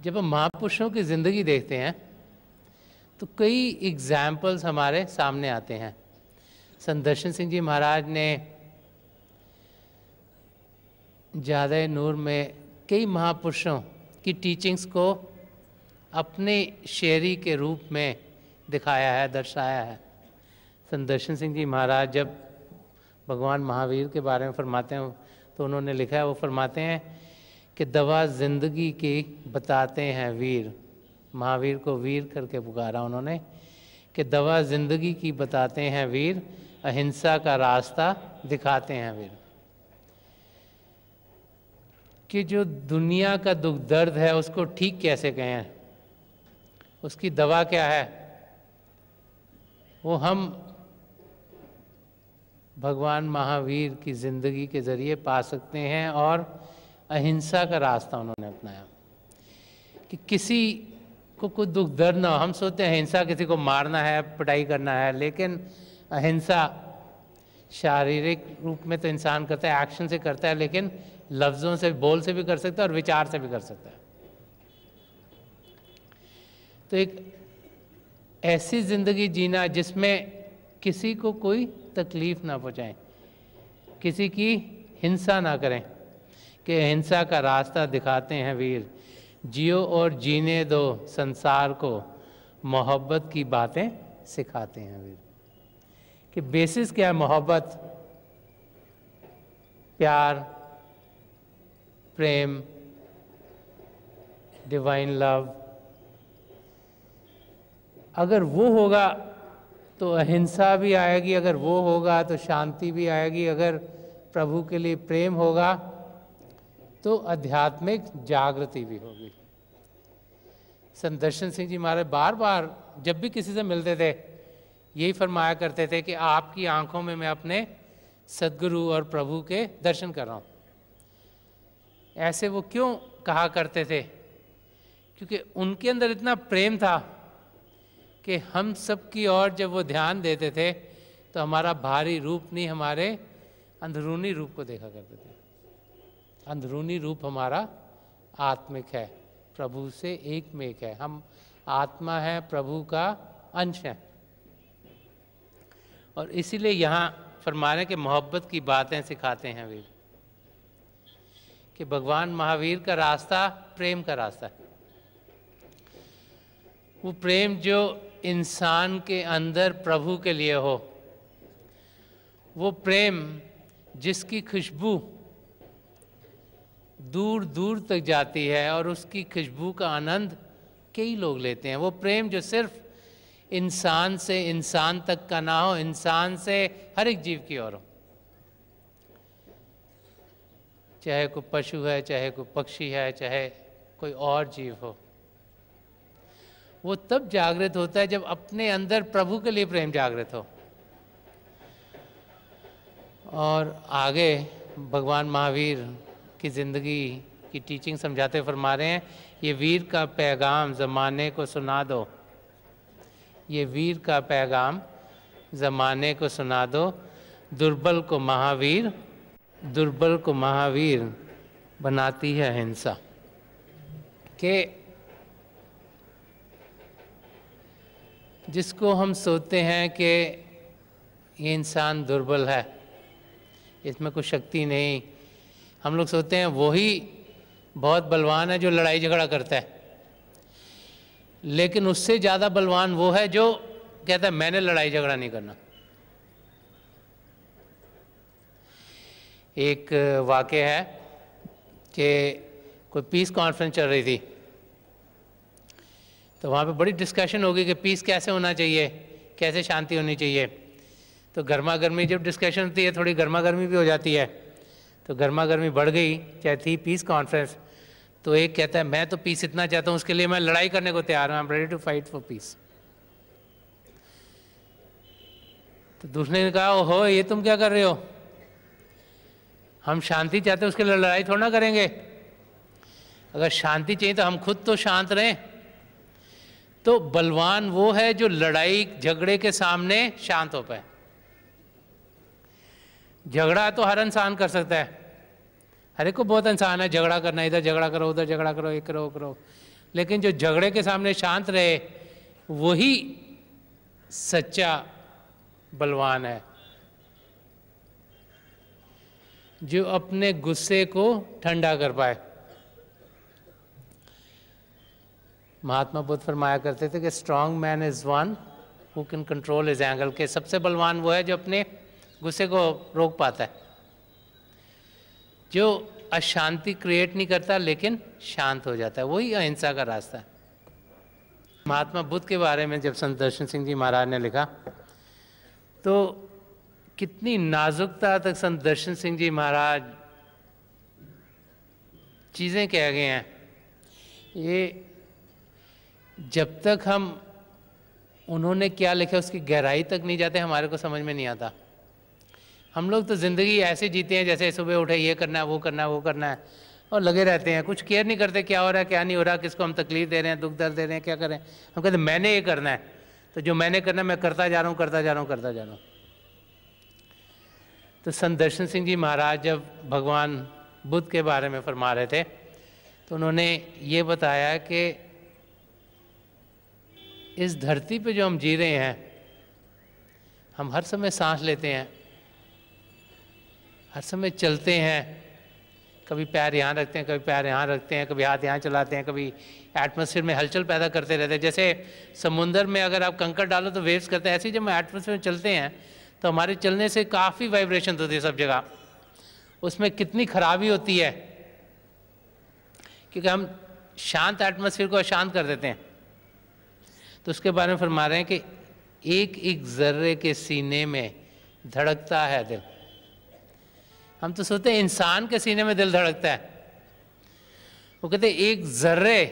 जब हम महापुरुषों की ज़िंदगी देखते हैं तो कई एग्जाम्पल्स हमारे सामने आते हैं। संत दर्शन सिंह जी महाराज ने ज़्यादा नूर में कई महापुरुषों की टीचिंग्स को अपने शेरी के रूप में दिखाया है, दर्शाया है। संत दर्शन सिंह जी महाराज जब भगवान महावीर के बारे में फरमाते हैं तो उन्होंने लिखा है, वो फरमाते हैं कि दवा ज़िंदगी की बताते हैं वीर। महावीर को वीर करके पुकारा उन्होंने कि दवा ज़िंदगी की बताते हैं वीर, अहिंसा का रास्ता दिखाते हैं वीर। कि जो दुनिया का दुख दर्द है उसको ठीक कैसे कहें, उसकी दवा क्या है, वो हम भगवान महावीर की ज़िंदगी के ज़रिए पा सकते हैं। और अहिंसा का रास्ता उन्होंने अपनाया कि किसी को कोई दुख दर्द ना हो। हम सोचते हैं अहिंसा किसी को मारना है, पिटाई करना है, लेकिन अहिंसा शारीरिक रूप में तो इंसान करता है, एक्शन से करता है, लेकिन लफ्ज़ों से, बोल से भी कर सकता है और विचार से भी कर सकता है। तो एक ऐसी ज़िंदगी जीना जिसमें किसी को कोई तकलीफ़ ना पहुँचाएं, किसी की हिंसा ना करें, कि अहिंसा का रास्ता दिखाते हैं वीर, जियो और जीने दो संसार को, मोहब्बत की बातें सिखाते हैं वीर। कि बेसिस क्या है, मोहब्बत, प्यार, प्रेम, डिवाइन लव। अगर वो होगा तो अहिंसा भी आएगी, अगर वो होगा तो शांति भी आएगी, अगर प्रभु के लिए प्रेम होगा तो आध्यात्मिक जागृति भी होगी। संत दर्शन सिंह जी महाराज बार बार जब भी किसी से मिलते थे यही फरमाया करते थे कि आपकी आंखों में मैं अपने सद्गुरु और प्रभु के दर्शन कर रहा हूँ। ऐसे वो क्यों कहा करते थे? क्योंकि उनके अंदर इतना प्रेम था कि हम सब की ओर जब वो ध्यान देते थे तो हमारा बाहरी रूप नहीं, हमारे अंदरूनी रूप को देखा करते थे। अंदरूनी रूप हमारा आत्मिक है, प्रभु से एक में एक है। हम आत्मा है, प्रभु का अंश है। और इसीलिए यहाँ फरमा रहे हैं कि मोहब्बत की बातें सिखाते हैं वीर, कि भगवान महावीर का रास्ता प्रेम का रास्ता है। वो प्रेम जो इंसान के अंदर प्रभु के लिए हो, वो प्रेम जिसकी खुशबू दूर दूर तक जाती है और उसकी खुशबू का आनंद कई लोग लेते हैं। वो प्रेम जो सिर्फ इंसान से इंसान तक का ना हो, इंसान से हर एक जीव की ओर हो, चाहे कोई पशु है, चाहे कोई पक्षी है, चाहे कोई और जीव हो। वो तब जागृत होता है जब अपने अंदर प्रभु के लिए प्रेम जागृत हो। और आगे भगवान महावीर की ज़िंदगी की टीचिंग समझाते फरमा रहे हैं, ये वीर का पैगाम ज़माने को सुना दो, ये वीर का पैगाम ज़माने को सुना दो, दुर्बल को महावीर, दुर्बल को महावीर बनाती है हिंसा। कि जिसको हम सोचते हैं कि ये इंसान दुर्बल है, इसमें कोई शक्ति नहीं, हम लोग सोचते हैं वही बहुत बलवान है जो लड़ाई झगड़ा करता है। लेकिन उससे ज़्यादा बलवान वो है जो कहता है मैंने लड़ाई झगड़ा नहीं करना। एक वाक़या है कि कोई पीस कॉन्फ्रेंस चल रही थी, तो वहाँ पे बड़ी डिस्कशन होगी कि पीस कैसे होना चाहिए, कैसे शांति होनी चाहिए। तो गर्मा गर्मी जब डिस्कशन होती है, थोड़ी गर्मा गर्मी भी हो जाती है, तो गर्मा गर्मी बढ़ गई, चाहे थी पीस कॉन्फ्रेंस। तो एक कहता है मैं तो पीस इतना चाहता हूँ, उसके लिए मैं लड़ाई करने को तैयार हूँ, I am ready to fight for peace. तो दूसरे ने कहा ओहो ये तुम क्या कर रहे हो, हम शांति चाहते हैं, उसके लिए लड़ाई थोड़ा ना करेंगे। अगर शांति चाहिए तो हम खुद तो शांत रहें। तो बलवान वो है जो लड़ाई झगड़े के सामने शांत हो पाए। झगड़ा तो हर इंसान कर सकता है, हर एक को बहुत इंसान है झगड़ा करना, इधर झगड़ा करो, उधर झगड़ा करो, ये करो, वो करो। लेकिन जो झगड़े के सामने शांत रहे वही सच्चा बलवान है, जो अपने गुस्से को ठंडा कर पाए। महात्मा बुद्ध फरमाया करते थे कि strong man is one who can control his anger, के सबसे बलवान वो है जो अपने गुस्से को रोक पाता है, जो अशांति क्रिएट नहीं करता लेकिन शांत हो जाता है। वही अहिंसा का रास्ता है। महात्मा बुद्ध के बारे में जब संत दर्शन सिंह जी महाराज ने लिखा तो कितनी नाजुकता तक संत दर्शन सिंह जी महाराज चीज़ें कह गए हैं। ये जब तक हम उन्होंने क्या लिखा उसकी गहराई तक नहीं जाते हमारे को समझ में नहीं आता। हम लोग तो ज़िंदगी ऐसे जीते हैं जैसे सुबह उठे ये करना है वो करना है वो करना है और लगे रहते हैं, कुछ केयर नहीं करते क्या हो रहा है क्या नहीं हो रहा, किसको हम तकलीफ दे रहे हैं, दुख दर्द दे रहे हैं, क्या करें। हम कहते मैंने ये करना है, तो जो मैंने करना है मैं करता जा रहा हूँ करता जा रहा हूँ करता जा रहा हूँ। तो संत दर्शन सिंह जी महाराज जब भगवान बुद्ध के बारे में फरमा रहे थे तो उन्होंने ये बताया कि इस धरती पे जो हम जी रहे हैं, हम हर समय सांस लेते हैं, हर समय चलते हैं, कभी पैर यहाँ रखते हैं कभी पैर यहाँ रखते हैं, कभी हाथ यहाँ चलाते हैं, कभी एटमॉस्फेयर में हलचल पैदा करते रहते हैं। जैसे समुंदर में अगर आप कंकड़ डालो तो वेव्स करते हैं, ऐसे ही जब हम एटमॉस्फेयर में चलते हैं तो हमारे चलने से काफ़ी वाइब्रेशन होती है सब जगह। उसमें कितनी खराबी होती है क्योंकि हम शांत एटमॉस्फेयर को अशांत कर देते हैं। तो उसके बारे में फरमा रहे हैं कि एक एक जर्रे के सीने में धड़कता है दिल। हम तो सोचते हैं इंसान के सीने में दिल धड़कता है, वो कहते हैं एक जर्रे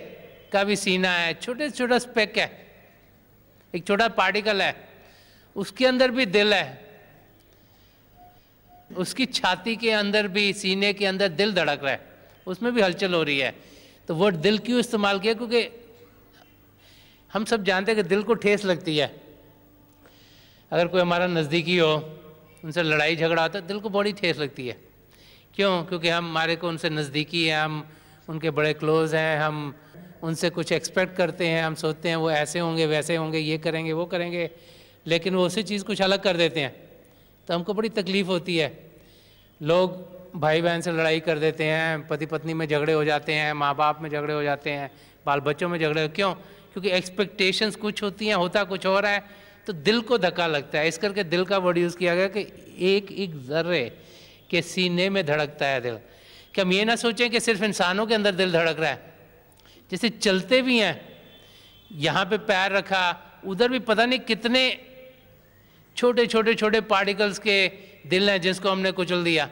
का भी सीना है, छोटे से छोटा स्पेक है, एक छोटा पार्टिकल है, उसके अंदर भी दिल है, उसकी छाती के अंदर भी सीने के अंदर दिल धड़क रहा है, उसमें भी हलचल हो रही है। तो वर्ड दिल क्यों इस्तेमाल किया? क्योंकि हम सब जानते हैं कि दिल को ठेस लगती है। अगर कोई हमारा नज़दीकी हो, उनसे लड़ाई झगड़ा होता है, दिल को बड़ी ठेस लगती है। क्यों? क्योंकि हमारे को उनसे नज़दीकी है, हम उनके बड़े क्लोज़ हैं, हम उनसे कुछ एक्सपेक्ट करते हैं, हम सोचते हैं वो ऐसे होंगे वैसे होंगे, ये करेंगे वो करेंगे, लेकिन वो उसी चीज़ कुछ अलग कर देते हैं तो हमको बड़ी तकलीफ़ होती है। लोग भाई बहन से लड़ाई कर देते हैं, पति पत्नी में झगड़े हो जाते हैं, माँ बाप में झगड़े हो जाते हैं, बाल बच्चों में झगड़े। क्यों? क्योंकि एक्सपेक्टेशंस कुछ होती हैं, होता कुछ हो रहा है तो दिल को धक्का लगता है। इस करके दिल का वर्ड यूज़ किया गया कि एक एक जर्रे के सीने में धड़कता है दिल। कि हम ये ना सोचें कि सिर्फ इंसानों के अंदर दिल धड़क रहा है। जैसे चलते भी हैं, यहाँ पे पैर रखा, उधर भी पता नहीं कितने छोटे छोटे छोटे पार्टिकल्स के दिल हैं जिसको हमने कुचल दिया।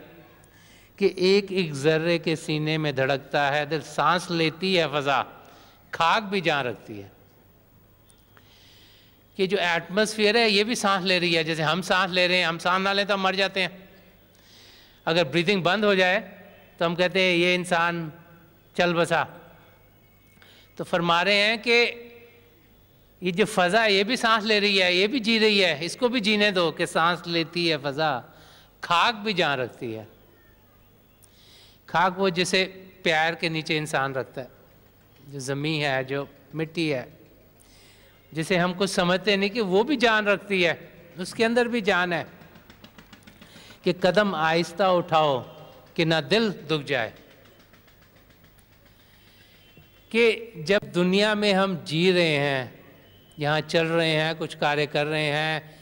कि एक एक जर्रे के सीने में धड़कता है दिल, सांस लेती है फ़ज़ा, खाक भी जान रखती है। कि जो एटमॉस्फेयर है ये भी सांस ले रही है, जैसे हम सांस ले रहे हैं, हम सांस ना लें तो हम मर जाते हैं। अगर ब्रीथिंग बंद हो जाए तो हम कहते हैं ये इंसान चल बसा। तो फरमा रहे हैं कि ये जो फ़ज़ा है ये भी सांस ले रही है, ये भी जी रही है, इसको भी जीने दो। कि सांस लेती है फ़ज़ा, खाक भी जान रखती है। खाक वो जिसे पैर के नीचे इंसान रखता है, जो ज़मीन है, जो मिट्टी है, जिसे हम कुछ समझते नहीं कि वो भी जान रखती है, उसके अंदर भी जान है। कि कदम आहिस्ता उठाओ कि ना दिल दुख जाए। कि जब दुनिया में हम जी रहे हैं, यहाँ चल रहे हैं, कुछ कार्य कर रहे हैं,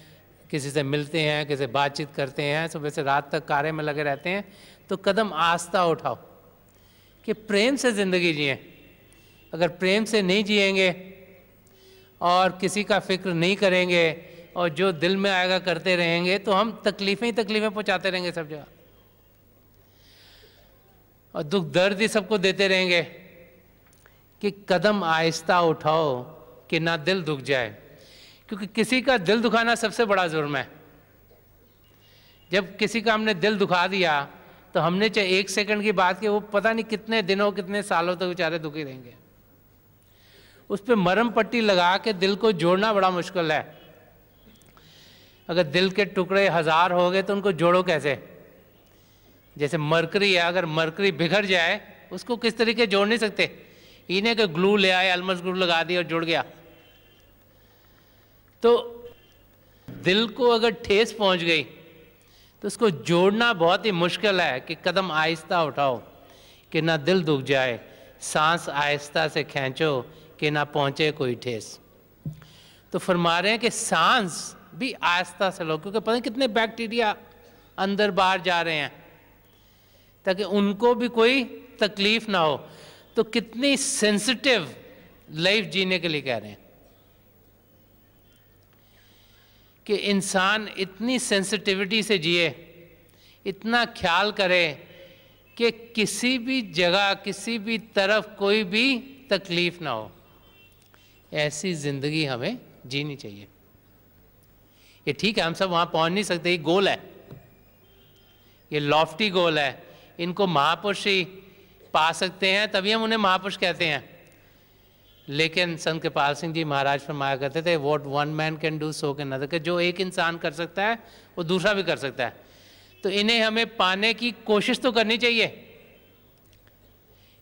किसी से मिलते हैं, किसी से बातचीत करते हैं, सुबह से रात तक कार्य में लगे रहते हैं, तो कदम आहिस्ता उठाओ कि प्रेम से ज़िंदगी जिए। अगर प्रेम से नहीं जिएंगे और किसी का फिक्र नहीं करेंगे और जो दिल में आएगा करते रहेंगे तो हम तकलीफ़ें ही तकलीफ़ें पहुँचाते रहेंगे सब जगह, और दुख दर्द ही सबको देते रहेंगे। कि कदम आहिस्ता उठाओ कि ना दिल दुख जाए, क्योंकि किसी का दिल दुखाना सबसे बड़ा जुर्म है। जब किसी का हमने दिल दुखा दिया तो हमने चाहे 1 सेकंड की बात की, वो पता नहीं कितने दिनों कितने सालों तक बेचारे दुखी रहेंगे। उस पर मरहम पट्टी लगा के दिल को जोड़ना बड़ा मुश्किल है। अगर दिल के टुकड़े 1000 हो गए तो उनको जोड़ो कैसे? जैसे मरकरी है, अगर मरकरी बिखर जाए उसको किस तरीके जोड़ नहीं सकते। इन्हें के ग्लू ले आए, अलमस ग्लू लगा दिया और जुड़ गया। तो दिल को अगर ठेस पहुंच गई तो उसको जोड़ना बहुत ही मुश्किल है कि कदम आहिस्ता उठाओ कि ना दिल दुख जाए, सांस आहिस्ता से खींचो कि ना पहुंचे कोई ठेस। तो फरमा रहे हैं कि सांस भी आहिस्ता से लो, क्योंकि पता नहीं कितने बैक्टीरिया अंदर बाहर जा रहे हैं, ताकि उनको भी कोई तकलीफ ना हो। तो कितनी सेंसिटिव लाइफ जीने के लिए कह रहे हैं कि इंसान इतनी सेंसिटिविटी से जिए, इतना ख्याल करे कि किसी भी जगह किसी भी तरफ कोई भी तकलीफ ना हो। ऐसी ज़िंदगी हमें जीनी चाहिए। ये ठीक है, हम सब वहाँ पहुँच नहीं सकते, ये गोल है, ये लॉफ्टी गोल है। इनको महापुरुष ही पा सकते हैं, तभी हम उन्हें महापुरुष कहते हैं। लेकिन संत कृपाल सिंह जी महाराज फरमाया करते थे, what one man can do so can another, कि जो एक इंसान कर सकता है वो दूसरा भी कर सकता है। तो इन्हें हमें पाने की कोशिश तो करनी चाहिए।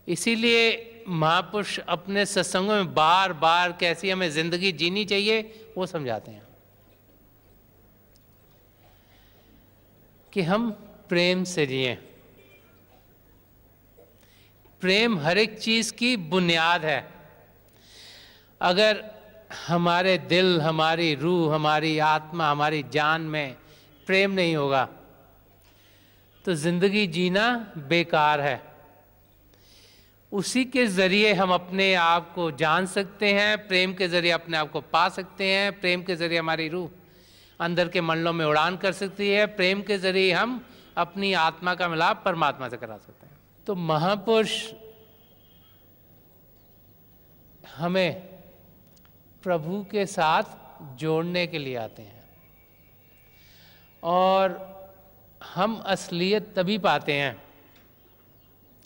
इसीलिए महापुरुष अपने सत्संगों में बार बार कैसी हमें जिंदगी जीनी चाहिए वो समझाते हैं कि हम प्रेम से जिएं। प्रेम हर एक चीज की बुनियाद है। अगर हमारे दिल, हमारी रूह, हमारी आत्मा, हमारी जान में प्रेम नहीं होगा तो जिंदगी जीना बेकार है। उसी के ज़रिए हम अपने आप को जान सकते हैं, प्रेम के ज़रिए अपने आप को पा सकते हैं, प्रेम के ज़रिए हमारी रूह अंदर के मंडलों में उड़ान कर सकती है, प्रेम के ज़रिए हम अपनी आत्मा का मिलाप परमात्मा से करा सकते हैं। तो महापुरुष हमें प्रभु के साथ जोड़ने के लिए आते हैं और हम असलियत तभी पाते हैं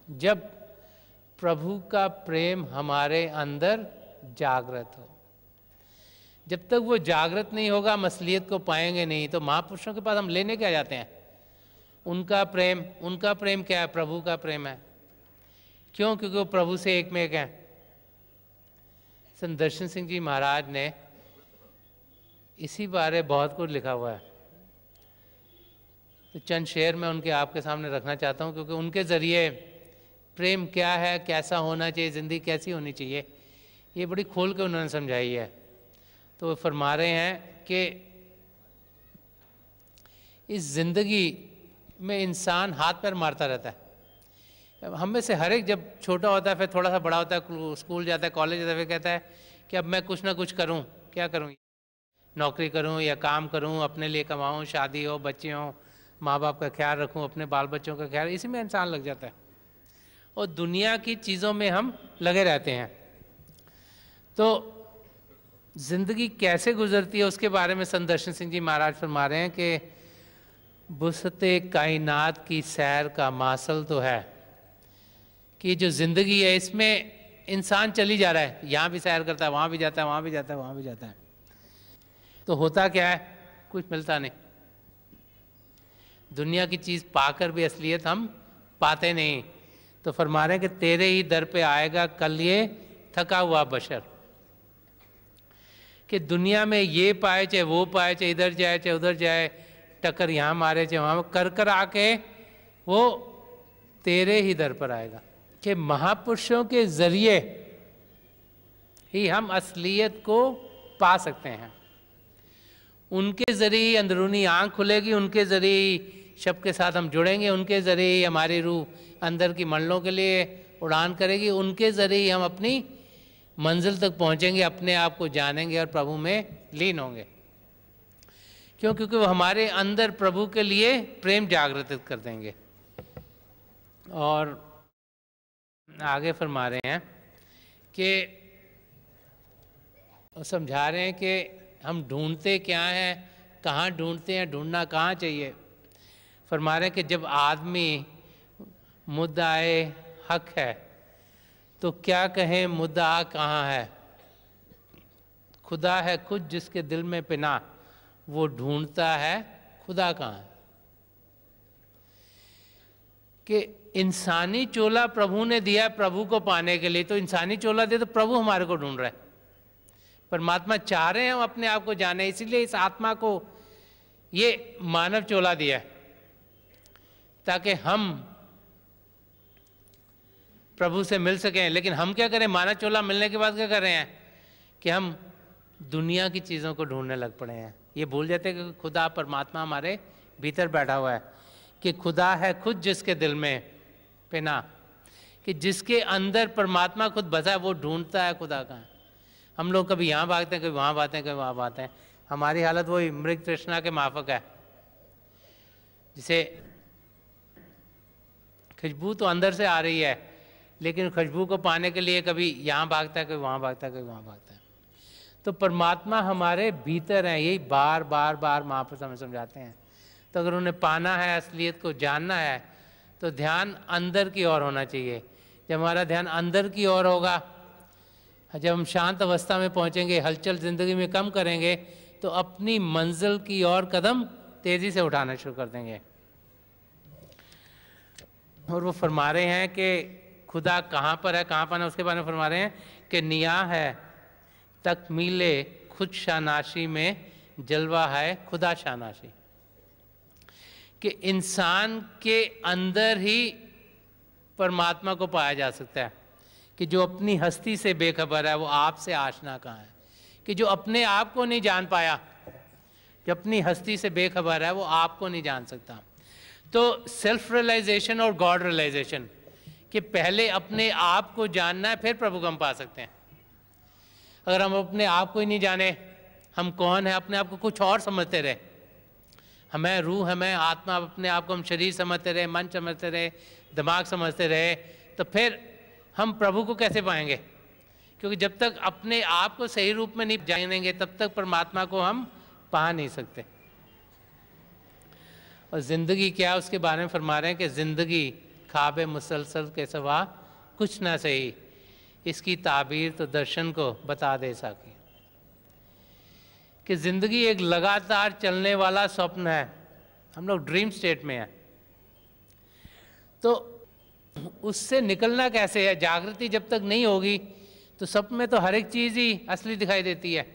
जब प्रभु का प्रेम हमारे अंदर जागृत हो। जब तक वो जागृत नहीं होगा हम असलियत को पाएंगे नहीं। तो महापुरुषों के पास हम लेने क्या जाते हैं? उनका प्रेम क्या है? प्रभु का प्रेम है। क्यों? क्योंकि वो प्रभु से एक में एक है। संत दर्शन सिंह जी महाराज ने इसी बारे बहुत कुछ लिखा हुआ है, तो चंद शेर मैं उनके आपके सामने रखना चाहता हूँ, क्योंकि उनके ज़रिए प्रेम क्या है, कैसा होना चाहिए, ज़िंदगी कैसी होनी चाहिए, ये बड़ी खोल के उन्होंने समझाई है। तो वो फरमा रहे हैं कि इस ज़िंदगी में इंसान हाथ पैर मारता रहता है। हम में से हर एक जब छोटा होता है, फिर थोड़ा सा बड़ा होता है, स्कूल जाता है, कॉलेज जाता है, फिर कहता है कि अब मैं कुछ ना कुछ करूं। क्या करूं? नौकरी करूं या काम करूं, अपने लिए कमाऊं, शादी हो, बच्चे हों, माँ बाप का ख्याल रखूं, अपने बाल बच्चों का ख्याल, इसी में इंसान लग जाता है और दुनिया की चीज़ों में हम लगे रहते हैं। तो ज़िंदगी कैसे गुजरती है उसके बारे में संत दर्शन सिंह जी महाराज फरमा रहे हैं कि वुसअते कायनात की सैर का मासल तो है कि जो ज़िंदगी है इसमें इंसान चली जा रहा है, यहाँ भी सैर करता है, वहाँ भी जाता है, वहाँ भी जाता है, वहाँ भी जाता है। तो होता क्या है? कुछ मिलता नहीं। दुनिया की चीज़ पाकर भी असलियत हम पाते नहीं। तो फरमा रहे हैं कि तेरे ही दर पे आएगा कल ये थका हुआ बशर, कि दुनिया में ये पाए चाहे वो पाए, चाहे इधर जाए चाहे उधर जाए, टक्कर यहाँ मारे चाहे वहाँ, कर कर आके वो तेरे ही दर पर आएगा। कि महापुरुषों के ज़रिए ही हम असलियत को पा सकते हैं। उनके ज़रिए अंदरूनी आँख खुलेगी, उनके ज़रिए शब्द के साथ हम जुड़ेंगे, उनके ज़रिए हमारी रूह अंदर की मंडलों के लिए उड़ान करेगी, उनके ज़रिए हम अपनी मंजिल तक पहुँचेंगे, अपने आप को जानेंगे और प्रभु में लीन होंगे। क्यों? क्योंकि वो हमारे अंदर प्रभु के लिए प्रेम जागृत कर देंगे। और आगे फरमा रहे हैं कि समझा रहे हैं कि हम ढूंढते क्या हैं, कहाँ ढूंढते हैं, ढूंढना कहाँ चाहिए। फरमा रहे हैं कि जब आदमी मुद्दाए हक है तो क्या कहें मुद्दा कहाँ है। खुदा है खुद जिसके दिल में पिना, वो ढूंढता है खुदा कहाँ है। कि इंसानी चोला प्रभु ने दिया प्रभु को पाने के लिए, तो इंसानी चोला दे तो प्रभु हमारे को ढूंढ रहा है। परमात्मा चाह रहे हैं हम अपने आप को जाने, इसीलिए इस आत्मा को ये मानव चोला दिया है ताकि हम प्रभु से मिल सकें। लेकिन हम क्या करें, मानव चोला मिलने के बाद क्या कर रहे हैं कि हम दुनिया की चीज़ों को ढूंढने लग पड़े हैं। ये भूल जाते हैं कि खुदा परमात्मा हमारे भीतर बैठा हुआ है, कि खुदा है खुद जिसके दिल में पिना, कि जिसके अंदर परमात्मा खुद बसा है वो ढूंढता है खुदा का। हम लोग कभी यहाँ भागते हैं, कभी वहाँ भागते हैं, कभी वहाँ भागते हैं। हमारी हालत वही मृग तृष्णा के माफक है। जिसे खुशबू तो अंदर से आ रही है, लेकिन खुशबू को पाने के लिए कभी यहाँ भागता है, कभी वहाँ भागता है, कभी वहाँ भागता है। तो परमात्मा हमारे भीतर है, यही बार बार बार महापुरुष हमें समझाते हैं। तो अगर उन्हें पाना है, असलियत को जानना है, तो ध्यान अंदर की ओर होना चाहिए। जब हमारा ध्यान अंदर की ओर होगा, जब हम शांत अवस्था में पहुंचेंगे, हलचल ज़िंदगी में कम करेंगे, तो अपनी मंजिल की ओर कदम तेज़ी से उठाना शुरू कर देंगे। और वो फरमा रहे हैं कि खुदा कहाँ पर है, कहाँ पाना, उसके बारे में फरमा रहे हैं कि निया है तकमीले खुद शानाशी में जलवा है खुदा शानाशी, कि इंसान के अंदर ही परमात्मा को पाया जा सकता है, कि जो अपनी हस्ती से बेखबर है वो आपसे आशना कहाँ है, कि जो अपने आप को नहीं जान पाया, जो अपनी हस्ती से बेखबर है वो आपको नहीं जान सकता। तो सेल्फ रियलाइजेशन और गॉड रियलाइजेशन, कि पहले अपने आप को जानना है, फिर प्रभु को हम पा सकते हैं। अगर हम अपने आप को ही नहीं जाने हम कौन है, अपने आप को कुछ और समझते रहे, हमें रूह, हमें आत्मा, अपने आप को हम शरीर समझते रहे, मन समझते रहे, दिमाग समझते रहे, तो फिर हम प्रभु को कैसे पाएंगे? क्योंकि जब तक अपने आप को सही रूप में नहीं जानेंगे तब तक परमात्मा को हम पा नहीं सकते। और ज़िंदगी क्या, उसके बारे में फरमा रहे हैं कि ज़िंदगी ख्वाब मुसलसल के सिवा कुछ ना सही, इसकी ताबीर तो दर्शन को बता दे सकी, कि ज़िंदगी एक लगातार चलने वाला स्वप्न है। हम लोग ड्रीम स्टेट में हैं, तो उससे निकलना कैसे है? जागृति जब तक नहीं होगी तो स्वप्न में तो हर एक चीज़ ही असली दिखाई देती है।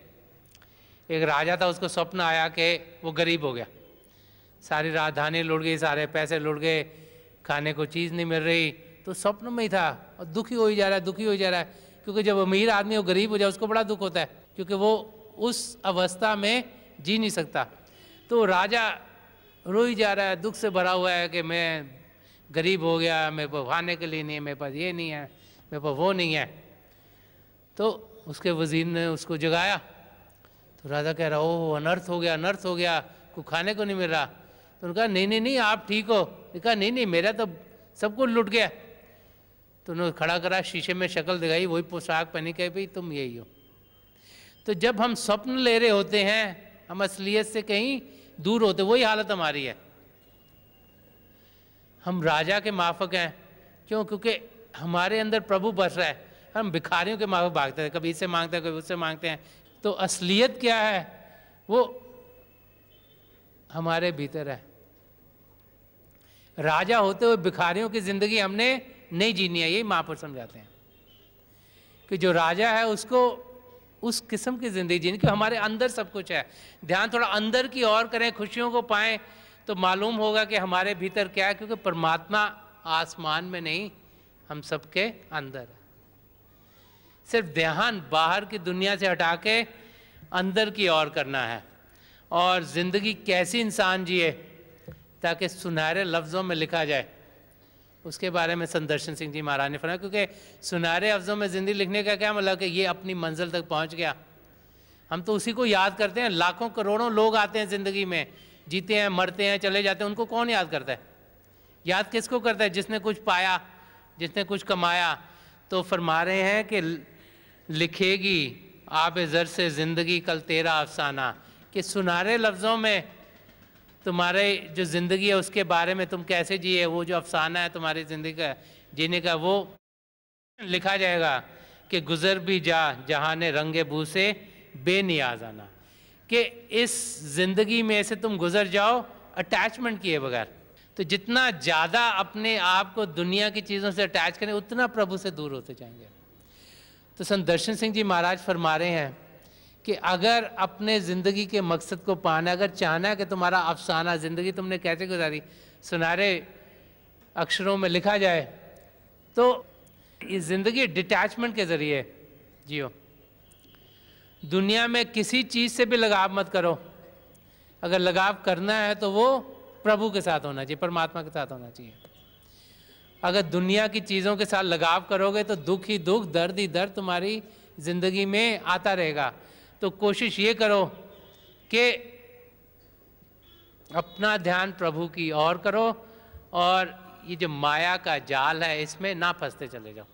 एक राजा था, उसको स्वप्न आया कि वो गरीब हो गया, सारी राजधानी लुट गई, सारे पैसे लुट गए, खाने को चीज़ नहीं मिल रही, तो स्वप्न में ही था और दुखी हो ही जा रहा है, दुखी हो ही जा रहा है। क्योंकि जब अमीर आदमी वो गरीब हो जाए उसको बड़ा दुख होता है, क्योंकि वो उस अवस्था में जी नहीं सकता। तो राजा रो ही जा रहा है, दुख से भरा हुआ है कि मैं गरीब हो गया, मेरे पास खाने के लिए नहीं है, मेरे पास ये नहीं है, मेरे पास वो नहीं है। तो उसके वजीर ने उसको जगाया, तो राजा कह रहा ओह अनर्थ हो गया, अनर्थ हो गया, कुछ खाने को नहीं मिल रहा। तो उन्होंने कहा नहीं नहीं आप ठीक हो। कहा नहीं नहीं मेरा तो सब कुछ लुट गया। तो उन्होंने खड़ा करा, शीशे में शक्ल दिखाई, वही पोशाक पहनी, कही भाई तुम यही हो। तो जब हम स्वप्न ले रहे होते हैं हम असलियत से कहीं दूर होते, वही हालत हमारी है। हम राजा के माफक हैं, क्यों? क्योंकि हमारे अंदर प्रभु बस रहा है। हम भिखारियों के माफक भागते हैं, कभी इससे मांगते हैं, कभी उससे मांगते हैं। तो असलियत क्या है? वो हमारे भीतर है। राजा होते हुए भिखारियों की जिंदगी हमने नहीं जीनी है, यही महापुरुष समझाते हैं कि जो राजा है उसको उस किस्म की जिंदगी जीनी, क्योंकि हमारे अंदर सब कुछ है। ध्यान थोड़ा अंदर की ओर करें, खुशियों को पाएं, तो मालूम होगा कि हमारे भीतर क्या है। क्योंकि परमात्मा आसमान में नहीं, हम सबके अंदर है। सिर्फ ध्यान बाहर की दुनिया से हटा के अंदर की ओर करना है। और ज़िंदगी कैसी इंसान जिए ताकि सुनहरे लफ्ज़ों में लिखा जाए, उसके बारे में संदर्शन सिंह जी महाराज ने फरमाया। क्योंकि सुनहरे लफ्ज़ों में ज़िंदगी लिखने का क्या मतलब कि ये अपनी मंजिल तक पहुंच गया। हम तो उसी को याद करते हैं। लाखों करोड़ों लोग आते हैं ज़िंदगी में, जीते हैं, मरते हैं, चले जाते हैं, उनको कौन याद करता है? याद किसको करता है? जिसने कुछ पाया, जिसने कुछ कमाया। तो फरमा रहे हैं कि लिखेगी आब ज़र से ज़िंदगी कल तेरा अफसाना, कि सुनहरे लफ्ज़ों में तुम्हारे जो ज़िंदगी है उसके बारे में तुम कैसे जिए, वो जो अफसाना है तुम्हारी ज़िंदगी का जीने का, वो लिखा जाएगा कि गुज़र भी जा जहाने रंगे बू से बेनियाज आना, कि इस ज़िंदगी में से तुम गुज़र जाओ अटैचमेंट किए बगैर। तो जितना ज़्यादा अपने आप को दुनिया की चीज़ों से अटैच करें उतना प्रभु से दूर होते जाएंगे। तो संत दर्शन सिंह जी महाराज फरमा रहे हैं कि अगर अपने ज़िंदगी के मकसद को पाना, अगर चाहना है कि तुम्हारा अफसाना ज़िंदगी तुमने कैसे गुजारी सुनहरे अक्षरों में लिखा जाए, तो इस ज़िंदगी डिटैचमेंट के ज़रिए जियो। दुनिया में किसी चीज़ से भी लगाव मत करो। अगर लगाव करना है तो वो प्रभु के साथ होना चाहिए, परमात्मा के साथ होना चाहिए। अगर दुनिया की चीज़ों के साथ लगाव करोगे तो दुख ही दुख, दर्द ही दर्द तुम्हारी ज़िंदगी में आता रहेगा। तो कोशिश ये करो कि अपना ध्यान प्रभु की ओर करो और ये जो माया का जाल है इसमें ना फंसते चले जाओ।